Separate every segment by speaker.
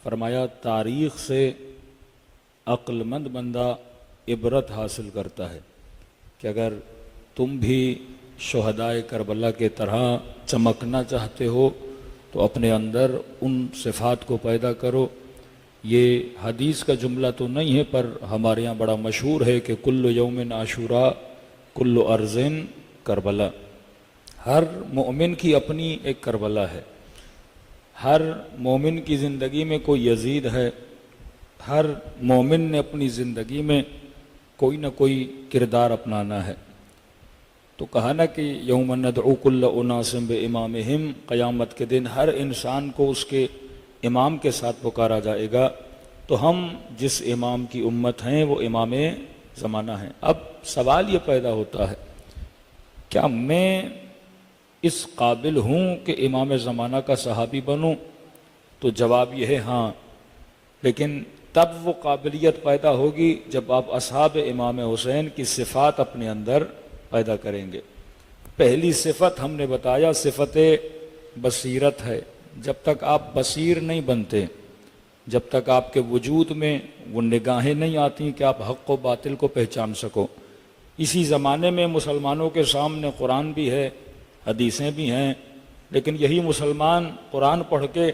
Speaker 1: فرمایا تاریخ سے عقل مند بندہ عبرت حاصل کرتا ہے کہ اگر تم بھی شہدائے کربلا کے طرح چمکنا چاہتے ہو تو اپنے اندر ان صفات کو پیدا کرو۔ یہ حدیث کا جملہ تو نہیں ہے، پر ہمارے یہاں بڑا مشہور ہے کہ کل یوم عاشوراء کل ارضٍ کربلا۔ ہر مومن کی اپنی ایک کربلا ہے، ہر مومن کی زندگی میں کوئی یزید ہے، ہر مومن نے اپنی زندگی میں کوئی نہ کوئی کردار اپنانا ہے۔ تو کہا نا کہ یوم ندعو کل اناس بامامہم، قیامت کے دن ہر انسان کو اس کے امام کے ساتھ پکارا جائے گا۔ تو ہم جس امام کی امت ہیں وہ امام زمانہ ہیں۔ اب سوال یہ پیدا ہوتا ہے، کیا میں اس قابل ہوں کہ امام زمانہ کا صحابی بنوں؟ تو جواب یہ ہے ہاں، لیکن تب وہ قابلیت پیدا ہوگی جب آپ اصحاب امام حسین کی صفات اپنے اندر پیدا کریں گے۔ پہلی صفت ہم نے بتایا صفت بصیرت ہے۔ جب تک آپ بصیر نہیں بنتے، جب تک آپ کے وجود میں وہ نگاہیں نہیں آتی کہ آپ حق و باطل کو پہچان سکو۔ اسی زمانے میں مسلمانوں کے سامنے قرآن بھی ہے، حدیثیں بھی ہیں، لیکن یہی مسلمان قرآن پڑھ کے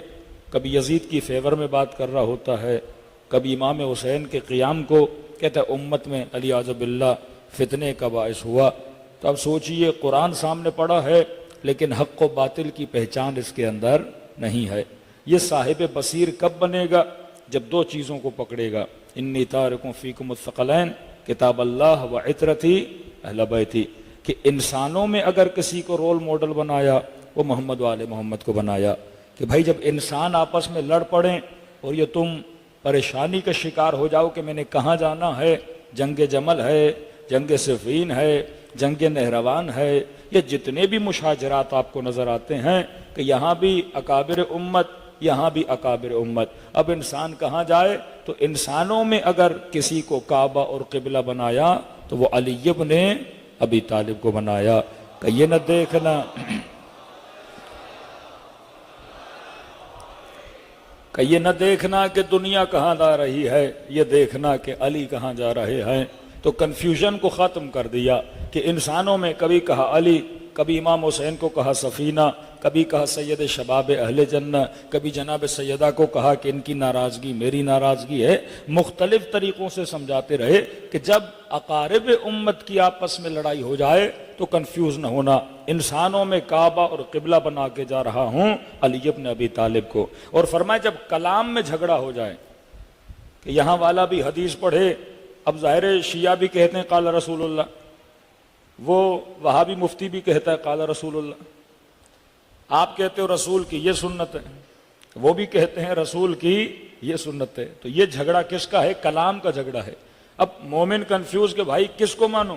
Speaker 1: کبھی یزید کی فیور میں بات کر رہا ہوتا ہے، کبھی امام حسین کے قیام کو کہتا ہے امت میں علیہ باللہ فتنے کا باعث ہوا۔ تو اب سوچئے قرآن سامنے پڑا ہے لیکن حق و باطل کی پہچان اس کے اندر نہیں ہے۔ یہ صاحب بصیر کب بنے گا؟ جب دو چیزوں کو پکڑے گا، انی تارکم فیکم الثقلین کتاب اللہ و عطرتی اہل بیتی، کہ انسانوں میں اگر کسی کو رول ماڈل بنایا وہ محمد و آل محمد کو بنایا، کہ بھائی جب انسان آپس میں لڑ پڑیں اور یہ تم پریشانی کا شکار ہو جاؤ کہ میں نے کہاں جانا ہے، جنگ جمل ہے، جنگ صفین ہے، جنگ نہروان ہے، یہ جتنے بھی مشاجرات آپ کو نظر آتے ہیں کہ یہاں بھی اکابر امت، یہاں بھی اکابر امت۔ اب انسان کہاں جائے؟ تو انسانوں میں اگر کسی کو کعبہ اور قبلہ بنایا تو وہ علی ابن ابی طالب کو بنایا۔ کہ یہ نہ دیکھنا کہ یہ نہ دیکھنا کہ دنیا کہاں جا رہی ہے، یہ دیکھنا کہ علی کہاں جا رہے ہیں۔ تو کنفیوژن کو ختم کر دیا کہ انسانوں میں کبھی کہا علی، کبھی امام حسین کو کہا سفینہ، کبھی کہا سید شباب اہل جنہ، کبھی جناب سیدہ کو کہا کہ ان کی ناراضگی میری ناراضگی ہے۔ مختلف طریقوں سے سمجھاتے رہے کہ جب اقارب امت کی آپس میں لڑائی ہو جائے تو کنفیوز نہ ہونا، انسانوں میں کعبہ اور قبلہ بنا کے جا رہا ہوں علی ابن ابی طالب کو۔ اور فرمایا جب کلام میں جھگڑا ہو جائے کہ یہاں والا بھی حدیث پڑھے، اب ظاہر شیعہ بھی کہتے ہیں قال رسول اللہ، وہ وہابی مفتی بھی کہتا ہے قال رسول اللہ، آپ کہتے ہو رسول کی یہ سنت ہے، وہ بھی کہتے ہیں رسول کی یہ سنت ہے۔ تو یہ جھگڑا کس کا ہے؟ کلام کا جھگڑا ہے۔ اب مومن کنفیوز کہ بھائی کس کو مانو؟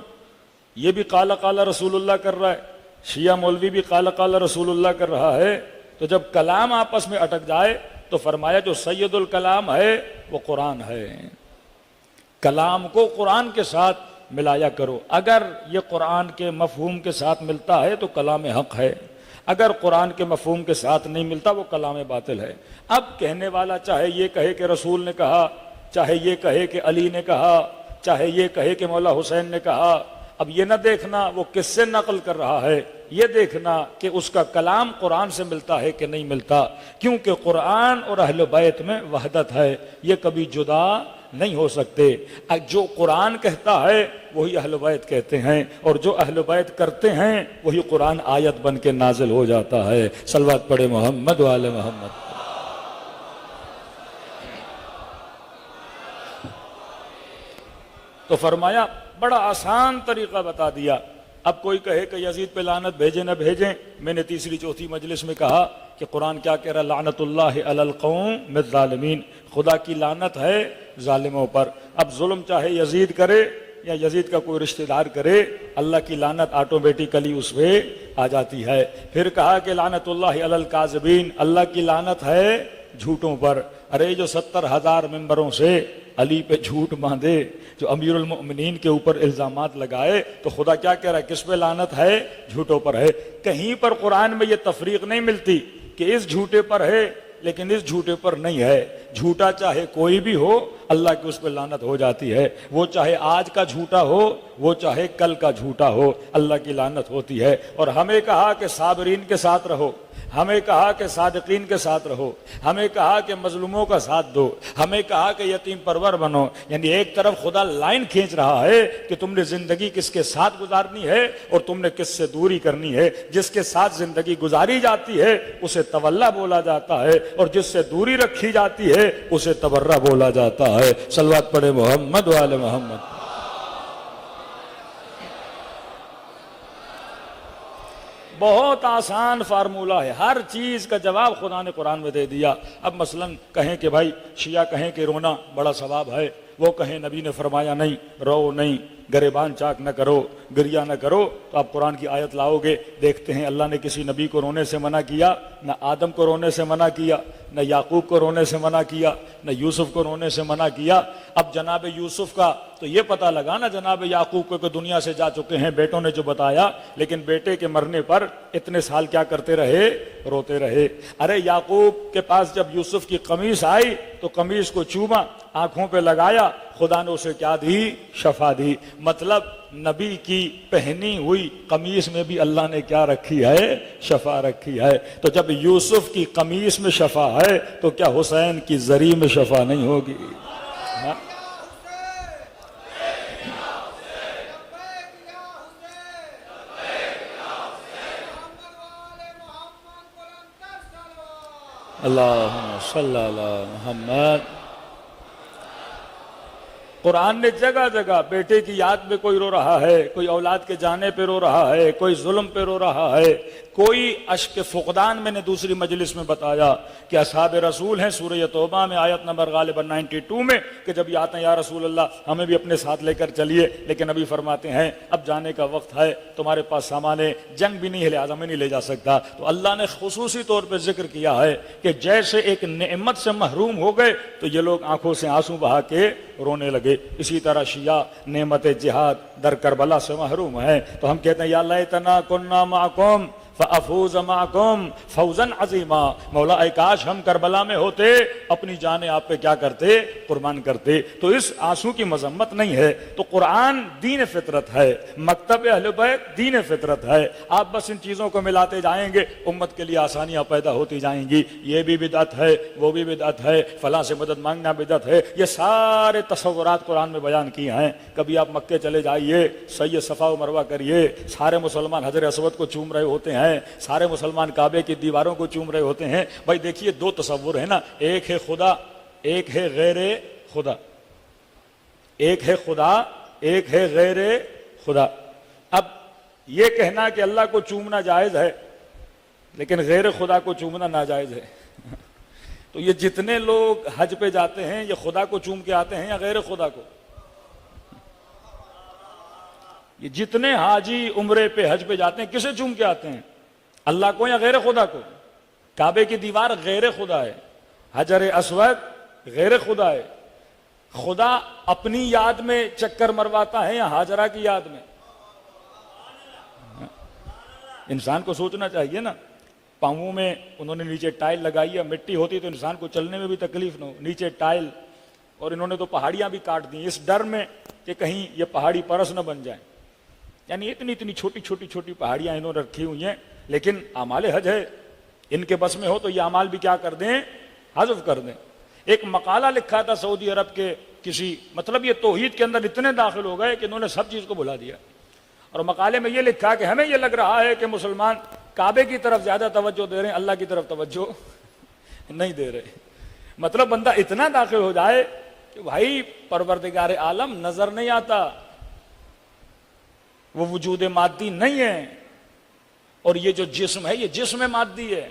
Speaker 1: یہ بھی قال قال رسول اللہ کر رہا ہے، شیعہ مولوی بھی قال قال رسول اللہ کر رہا ہے۔ تو جب کلام آپس میں اٹک جائے تو فرمایا جو سید الکلام ہے وہ قرآن ہے، کلام کو قرآن کے ساتھ ملایا کرو۔ اگر یہ قرآن کے مفہوم کے ساتھ ملتا ہے تو کلام حق ہے، اگر قرآن کے مفہوم کے ساتھ نہیں ملتا وہ کلام باطل ہے۔ اب کہنے والا چاہے یہ کہے کہ رسول نے کہا، چاہے یہ کہے کہ علی نے کہا، چاہے یہ کہے کہ مولا حسین نے کہا، اب یہ نہ دیکھنا وہ کس سے نقل کر رہا ہے، یہ دیکھنا کہ اس کا کلام قرآن سے ملتا ہے کہ نہیں ملتا، کیونکہ قرآن اور اہل بیت میں وحدت ہے، یہ کبھی جدا نہیں ہو سکتے۔ جو قرآن کہتا ہے وہی اہل بیت کہتے ہیں، اور جو اہل بیت کرتے ہیں وہی قرآن آیت بن کے نازل ہو جاتا ہے۔ صلوات پڑھے محمد و آل محمد۔ تو فرمایا بڑا آسان طریقہ بتا دیا۔ اب کوئی کہے کہ یزید پہ لعنت بھیجیں نہ بھیجیں، میں نے تیسری چوتھی مجلس میں کہا کہ قرآن کیا کہہ رہا؟ لعنت اللہ علی القوم الظالمین، خدا کی لعنت ہے ظالموں پر۔ اب ظلم چاہے یزید کرے یا یزید کا کوئی رشتہ دار کرے، اللہ کی لعنت آٹومیٹیکلی اس پہ آ جاتی ہے۔ پھر کہا کہ لعنت اللہ علی الکاذبین، اللہ کی لعنت ہے جھوٹوں پر۔ ارے جو 70,000 ممبروں سے علی پہ جھوٹ باندھے، جو امیر المؤمنین کے اوپر الزامات لگائے، تو خدا کیا کہہ رہا ہے؟ کس پہ لعنت ہے؟ جھوٹوں پر ہے۔ کہیں پر قرآن میں یہ تفریق نہیں ملتی کہ اس جھوٹے پر ہے لیکن اس جھوٹے پر نہیں ہے۔ جھوٹا چاہے کوئی بھی ہو اللہ کی اس پہ لعنت ہو جاتی ہے، وہ چاہے آج کا جھوٹا ہو وہ چاہے کل کا جھوٹا ہو، اللہ کی لعنت ہوتی ہے۔ اور ہمیں کہا کہ صابرین کے ساتھ رہو، ہمیں کہا کہ صادقین کے ساتھ رہو، ہمیں کہا کہ مظلوموں کا ساتھ دو، ہمیں کہا کہ یتیم پرور بنو۔ یعنی ایک طرف خدا لائن کھینچ رہا ہے کہ تم نے زندگی کس کے ساتھ گزارنی ہے اور تم نے کس سے دوری کرنی ہے۔ جس کے ساتھ زندگی گزاری جاتی ہے اسے تولا بولا جاتا ہے، اور جس سے دوری رکھی جاتی ہے اسے تبرہ بولا جاتا ہے۔ صلوات پڑھے محمد و آل محمد۔ بہت آسان فارمولہ ہے، ہر چیز کا جواب خدا نے قرآن میں دے دیا۔ اب مثلا کہیں کہ بھائی شیعہ کہیں کہ رونا بڑا ثواب ہے، وہ کہیں نبی نے فرمایا نہیں، رو نہیں، گریبان چاک نہ کرو، گریہ نہ کرو، تو آپ قرآن کی آیت لاؤ گے، دیکھتے ہیں اللہ نے کسی نبی کو رونے سے منع کیا، نہ آدم کو رونے سے منع کیا، نہ یعقوب کو رونے سے منع کیا، نہ یوسف کو رونے سے منع کیا۔ اب جناب یوسف کا تو یہ پتہ لگا نا جناب یعقوب کو کہ دنیا سے جا چکے ہیں، بیٹوں نے جو بتایا، لیکن بیٹے کے مرنے پر اتنے سال کیا کرتے رہے؟ روتے رہے۔ ارے یعقوب کے پاس جب یوسف کی قمیص آئی تو قمیص کو چوما، آنکھوں پہ لگایا، خدا نے اسے کیا دی؟ شفا دی۔ مطلب نبی کی پہنی ہوئی قمیص میں بھی اللہ نے کیا رکھی ہے؟ شفا رکھی ہے۔ تو جب یوسف کی قمیص میں شفا ہے تو کیا حسین کی زری میں شفا نہیں ہوگی؟ اللہم صلی علی محمد۔ قرآن نے جگہ جگہ بیٹے کی یاد میں کوئی رو رہا ہے، کوئی اولاد کے جانے پہ رو رہا ہے، کوئی ظلم پہ رو رہا ہے، کوئی اشک فقدان میں نے دوسری مجلس میں بتایا کہ اصحاب رسول ہیں، سورہ توبہ میں آیت نمبر غالباً 92 میں، کہ جب یہ آتے ہیں یا رسول اللہ ہمیں بھی اپنے ساتھ لے کر چلیے، لیکن ابھی فرماتے ہیں اب جانے کا وقت ہے، تمہارے پاس سامان جنگ بھی نہیں ہے لہٰذا میں نہیں لے جا سکتا۔ تو اللہ نے خصوصی طور پہ ذکر کیا ہے کہ جیسے ایک نعمت سے محروم ہو گئے تو یہ لوگ آنکھوں سے آنسو بہا کے رونے لگے، اسی طرح شیعہ نعمت جہاد در کربلا سے محروم ہیں۔ تو ہم کہتے ہیں یا لیتنا کننا معکم فافوز معکم فوزا عظیما، مولا اے کاش ہم کربلا میں ہوتے، اپنی جانیں آپ پہ کیا کرتے؟ قربان کرتے۔ تو اس آنسو کی مذمت نہیں ہے۔ تو قرآن دین فطرت ہے، مکتب اہل بیت دین فطرت ہے۔ آپ بس ان چیزوں کو ملاتے جائیں گے، امت کے لیے آسانیاں پیدا ہوتی جائیں گی۔ یہ بھی بدعت ہے، وہ بھی بدعت ہے، فلاں سے مدد مانگنا بدعت ہے، یہ سارے تصورات قرآن میں بیان کیے ہیں۔ کبھی آپ مکے چلے جائیے، سعی صفا و مروہ کریے، سارے مسلمان حجر اسود کو چوم رہے ہوتے ہیں، سارے مسلمان کعبے کی دیواروں کو چوم رہے ہوتے ہیں۔ بھائی دیکھیے دو تصور ہیں نا، ایک ہے خدا، ایک ہے غیر خدا، ایک ہے خدا، ایک ہے غیر خدا۔ اب یہ کہنا کہ اللہ کو چومنا جائز ہے لیکن غیر خدا کو چومنا ناجائز ہے، تو یہ جتنے لوگ حج پہ جاتے ہیں یہ خدا کو چوم کے آتے ہیں یا غیر خدا کو؟ یہ جتنے حاجی عمرے پہ حج پہ جاتے ہیں کسے چوم کے آتے ہیں؟ اللہ کو یا غیر خدا کو؟ کعبے کی دیوار غیر خدا ہے، حجر اسود غیر خدا ہے۔ خدا اپنی یاد میں چکر مرواتا ہے یا حاجرہ کی یاد میں؟ انسان کو سوچنا چاہیے نا، پاؤں میں انہوں نے نیچے ٹائل لگائی ہے، مٹی ہوتی تو انسان کو چلنے میں بھی تکلیف نہ ہو، نیچے ٹائل، اور انہوں نے تو پہاڑیاں بھی کاٹ دی اس ڈر میں کہ کہیں یہ پہاڑی پرس نہ بن جائیں۔ یعنی اتنی چھوٹی پہاڑیاں انہوں نے رکھی ہوئی ہیں، لیکن اعمال حج ہے، ان کے بس میں ہو تو یہ اعمال بھی کیا کر دیں؟ حذف کر دیں۔ ایک مقالہ لکھا تھا سعودی عرب کے کسی، مطلب یہ توحید کے اندر اتنے داخل ہو گئے کہ انہوں نے سب چیز کو بھلا دیا، اور مقالے میں یہ لکھا کہ ہمیں یہ لگ رہا ہے کہ مسلمان کعبے کی طرف زیادہ توجہ دے رہے ہیں، اللہ کی طرف توجہ نہیں دے رہے۔ مطلب بندہ اتنا داخل ہو جائے کہ بھائی پروردگار عالم نظر نہیں آتا، وہ وجود مادی نہیں ہے، اور یہ جو جسم ہے یہ جسم مادی ہے،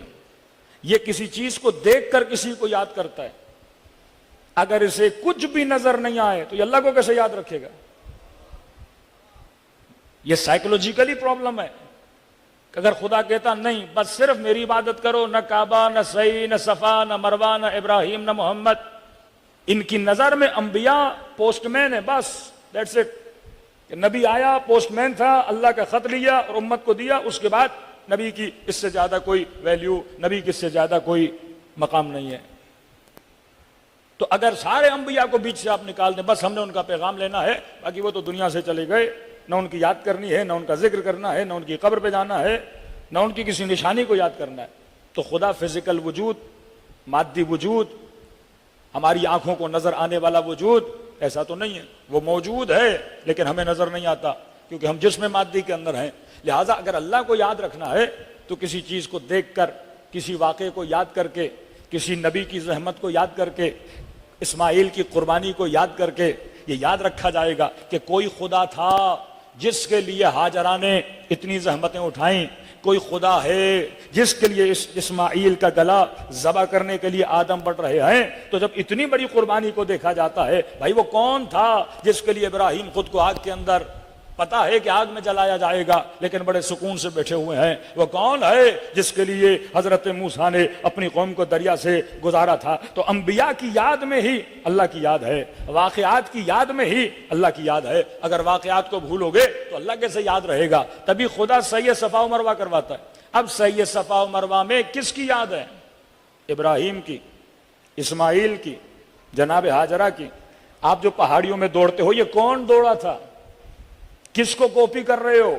Speaker 1: یہ کسی چیز کو دیکھ کر کسی کو یاد کرتا ہے، اگر اسے کچھ بھی نظر نہیں آئے تو یہ اللہ کو کیسے یاد رکھے گا؟ یہ سائیکولوجیکلی پرابلم ہے کہ اگر خدا کہتا نہیں بس صرف میری عبادت کرو، نہ کعبہ، نہ سعی، نہ صفا، نہ مروہ، نہ ابراہیم، نہ محمد، ان کی نظر میں انبیاء پوسٹ مین ہے، بس دیٹس اٹ، کہ نبی آیا، پوسٹ مین تھا، اللہ کا خط لیا اور امت کو دیا، اس کے بعد نبی کی اس سے زیادہ کوئی ویلیو، نبی کی اس سے زیادہ کوئی مقام نہیں ہے۔ تو اگر سارے انبیاء کو بیچ سے آپ نکال دیں، بس ہم نے ان کا پیغام لینا ہے، باقی وہ تو دنیا سے چلے گئے، نہ ان کی یاد کرنی ہے، نہ ان کا ذکر کرنا ہے، نہ ان کی قبر پہ جانا ہے، نہ ان کی کسی نشانی کو یاد کرنا ہے، تو خدا فزیکل وجود، مادی وجود، ہماری آنکھوں کو نظر آنے والا وجود ایسا تو نہیں ہے، وہ موجود ہے لیکن ہمیں نظر نہیں آتا کیونکہ ہم جسم مادی کے اندر ہیں۔ لہٰذا اگر اللہ کو یاد رکھنا ہے تو کسی چیز کو دیکھ کر، کسی واقعے کو یاد کر کے، کسی نبی کی زحمت کو یاد کر کے، اسماعیل کی قربانی کو یاد کر کے یہ یاد رکھا جائے گا کہ کوئی خدا تھا جس کے لیے ہاجرہ نے اتنی زحمتیں اٹھائیں، کوئی خدا ہے جس کے لیے اسماعیل کا گلا ذبح کرنے کے لیے آدم بڑھ رہے ہیں۔ تو جب اتنی بڑی قربانی کو دیکھا جاتا ہے، بھائی وہ کون تھا جس کے لیے ابراہیم خود کو آگ کے اندر، پتا ہے کہ آگ میں جلایا جائے گا لیکن بڑے سکون سے بیٹھے ہوئے ہیں، وہ کون ہے جس کے لیے حضرت موسیٰ نے اپنی قوم کو دریا سے گزارا تھا۔ تو انبیاء کی یاد میں ہی اللہ کی یاد ہے، واقعات کی یاد میں ہی اللہ کی یاد ہے۔ اگر واقعات کو بھولو گے تو اللہ کیسے یاد رہے گا؟ تبھی خدا سعی صفا و مروہ کرواتا ہے۔ اب سعی صفا و مروہ میں کس کی یاد ہے؟ ابراہیم کی، اسماعیل کی، جناب ہاجرہ کی۔ آپ جو پہاڑیوں میں دوڑتے ہو، یہ کون دوڑا تھا؟ کس کو کاپی کر رہے ہو؟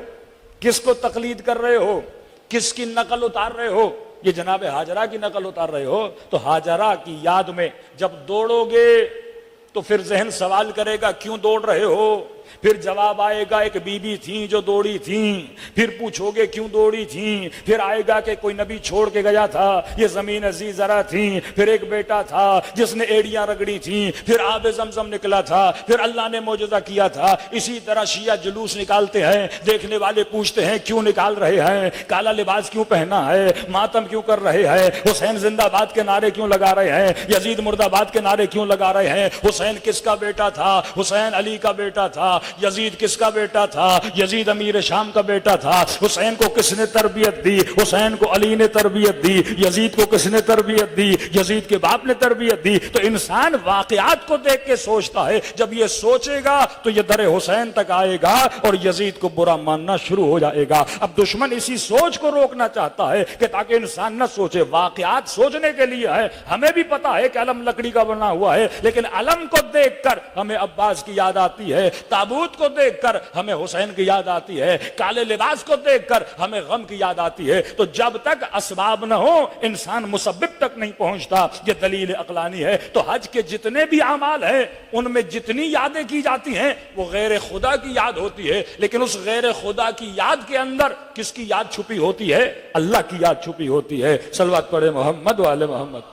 Speaker 1: کس کو تقلید کر رہے ہو؟ کس کی نقل اتار رہے ہو؟ یہ جناب ہاجرہ کی نقل اتار رہے ہو۔ تو ہاجرہ کی یاد میں جب دوڑو گے تو پھر ذہن سوال کرے گا کیوں دوڑ رہے ہو؟ پھر جواب آئے گا ایک بی بی تھیں جو دوڑی تھیں، پھر پوچھو گے کیوں دوڑی تھیں، پھر آئے گا کہ کوئی نبی چھوڑ کے گیا تھا، یہ زمین عزیز ذرا تھیں، پھر ایک بیٹا تھا جس نے ایڑیاں رگڑی تھیں، پھر آب زمزم نکلا تھا، پھر اللہ نے معجزہ کیا تھا۔ اسی طرح شیعہ جلوس نکالتے ہیں، دیکھنے والے پوچھتے ہیں کیوں نکال رہے ہیں، کالا لباس کیوں پہنا ہے، ماتم کیوں کر رہے ہیں، حسین زندہ باد کے نعرے کیوں لگا رہے ہیں، یزید مرد آباد کے نعرے کیوں لگا رہے ہیں، حسین کس کا بیٹا تھا، حسین علی کا بیٹا تھا، یزید کس کا بیٹا تھا، یزید امیر شام کا بیٹا تھا، حسین کو کس نے تربیت دی، حسین کو علی نے تربیت دی، یزید کو کس نے تربیت دی، یزید کے باپ نے تربیت دی۔ تو انسان واقعات کو دیکھ کے سوچتا ہے، جب یہ سوچے گا تو یہ در حسین تک آئے گا اور یزید کو برا ماننا شروع ہو جائے گا۔ اب دشمن اسی سوچ کو روکنا چاہتا ہے کہ تاکہ انسان نہ سوچے۔ واقعات سوچنے کے لیے ہے، ہمیں بھی پتا ہے کہ علم لکڑی کا بنا ہوا ہے، لیکن علم کو دیکھ کر ہمیں عباس کی یاد آتی ہے، تابوت کو دیکھ کر ہمیں حسین کی یاد آتی ہے، کالے لباس کو دیکھ کر ہمیں غم کی یاد آتی ہے۔ تو جب تک اسباب نہ ہو انسان مسبب تک نہیں پہنچتا، یہ دلیل عقلانی ہے۔ تو حج کے جتنے بھی اعمال ہیں ان میں جتنی یادیں کی جاتی ہیں وہ غیر خدا کی یاد ہوتی ہے، لیکن اس غیر خدا کی یاد کے اندر کس کی یاد چھپی ہوتی ہے؟ اللہ کی یاد چھپی ہوتی ہے۔ صلوات پڑھے محمد و آل محمد۔